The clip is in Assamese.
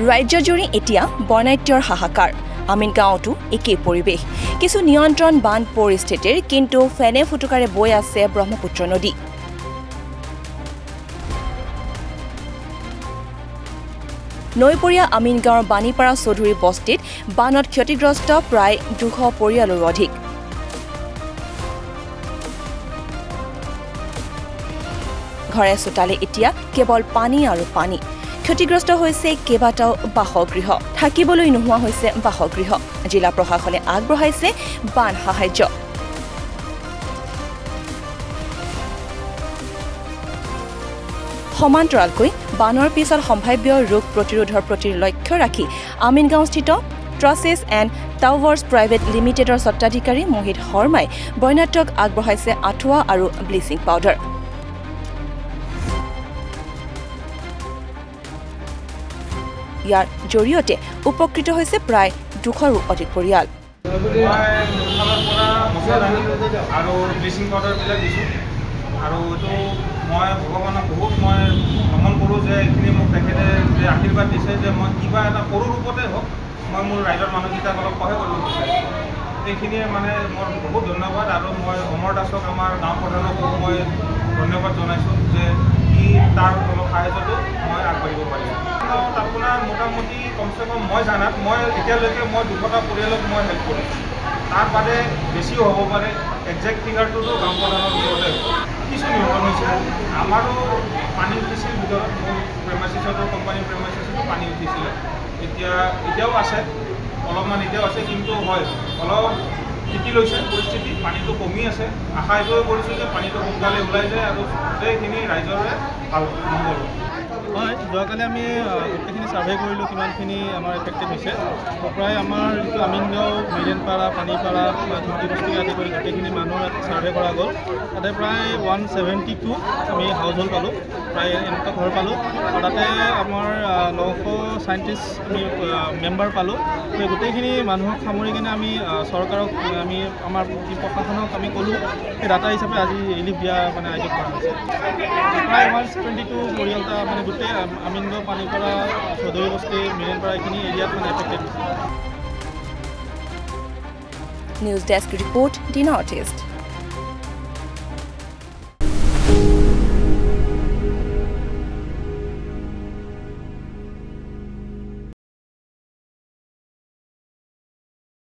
ৰাজ্যজুৰি এতিয়া বৰ্ণাঢ্যৰ হাহাকাৰ আমিনগাঁৱতো একেই পৰিৱেশ কিছু নিয়ন্ত্ৰণ বান পৰিস্থিতিৰ কিন্তু ফেনে ফুটুকাৰে বৈ আছে ব্ৰহ্মপুত্ৰ নদী নৈপৰীয়া আমিনগাঁৱৰ বাণীপাৰা চৌধুৰী বস্তিত বানত ক্ষতিগ্ৰস্ত প্ৰায় 200 পৰিয়ালৰ অধিক ঘৰে চোতালে এতিয়া কেৱল পানী আৰু পানী ক্ষতিগ্ৰস্ত হৈছে কেইবাটাও বাসগৃহ থাকিবলৈ নোহোৱা হৈছে বাসগৃহ জিলা প্ৰশাসনে আগবঢ়াইছে বান সাহায্য সমান্তৰালকৈ বানৰ পিছত সম্ভাৱ্য ৰোগ প্ৰতিৰোধৰ প্ৰতি লক্ষ্য ৰাখি আমিনগাঁওস্থিত ট্ৰাছেছ এণ্ড টাৱাৰ্ছ প্ৰাইভেট লিমিটেডৰ স্বত্বাধিকাৰী মোহিত শৰ্মাই বৰ্ণাঢ্যক আগবঢ়াইছে আঁঠুৱা আৰু ব্লিচিং পাউডাৰ ইয়াৰ জৰিয়তে উপকৃত হৈছে প্ৰায় 200ৰো অধিক পৰিয়াল আৰু ব্লিচিং পাউডাৰ বিলাক দিছোঁ আৰু তো মই ভগৱানক বহুত মই ভ্ৰমণ কৰোঁ যে এইখিনি মোক তেখেতে যে আশীৰ্বাদ দিছে যে মই কিবা এটা সৰু ৰূপতে হওক মই মোৰ ৰাইজৰ মানুহকেইটাক অলপ সহায় কৰিব বিচাৰিছোঁ এইখিনিয়ে মানে মোৰ বহুত ধন্যবাদ আৰু মই অমৰ দাসক আমাৰ গাঁও প্ৰধানকো মই ধন্যবাদ জনাইছোঁ যে ই তাৰ অলপ সাহায্যটো মই আগবাঢ়িব পাৰিছোঁ আপোনাৰ মোটামুটি কমচে কম মই জানাত মই এতিয়ালৈকে মই 200টা পৰিয়ালক মই হেল্প কৰিছোঁ তাৰ বাদে বেছিও হ'ব পাৰে একজেক্ট ফিগাৰটোতো গাঁও প্ৰধানৰ ভিতৰতে কিছু নিয়ন্ত্ৰণ হৈছে আমাৰো পানী উঠিছিল ভিতৰত মোৰ প্ৰেমাইচিছতো কোম্পানীৰ প্ৰেমাইচিছতো পানী উঠিছিলে এতিয়াও আছে অলপমান এতিয়াও আছে কিন্তু হয় অলপ টিকি লৈছে পৰিস্থিতি পানীটো কমি আছে আশা এইটোৱে কৰিছোঁ যে পানীটো সোনকালে ওলাই যায় আৰু গোটেইখিনি ৰাইজৰে ভাল মংগল হয় যোৱাকালি আমি গোটেইখিনি ছাৰ্ভে কৰিলোঁ কিমানখিনি আমাৰ এফেক্টেড হৈছে প্ৰায় আমাৰ যিটো আমিনগাঁও মিৰেনপাৰা পানীপাৰা ধুতি বস্তি আদি কৰি গোটেইখিনি মানুহ ছাৰ্ভে কৰা গ'ল তাতে প্ৰায় 172 আমি হাউচ হোল্ড পালোঁ প্ৰায় এনেকুৱা ঘৰ পালোঁ আৰু তাতে আমাৰ 937 আমি মেম্বাৰ পালোঁ সেই গোটেইখিনি মানুহক সামৰি কিনে আমি চৰকাৰক আমি আমাৰ প্ৰশাসনক আমি ক'লোঁ সেই ডাটা হিচাপে আজি ৰিলিফ দিয়া মানে আয়োজন কৰা হৈছে প্ৰায় 172 পৰিয়ালটা মানে গোটেই আমিনগাঁও পানীপাৰা চৌধুৰী বস্তি মিৰেনপাৰা এইখিনি এৰিয়াত মানে এফেক্টেড হৈছে নিউজ ডেস্ক ৰিপৰ্ট দি নৰ্থ ইষ্ট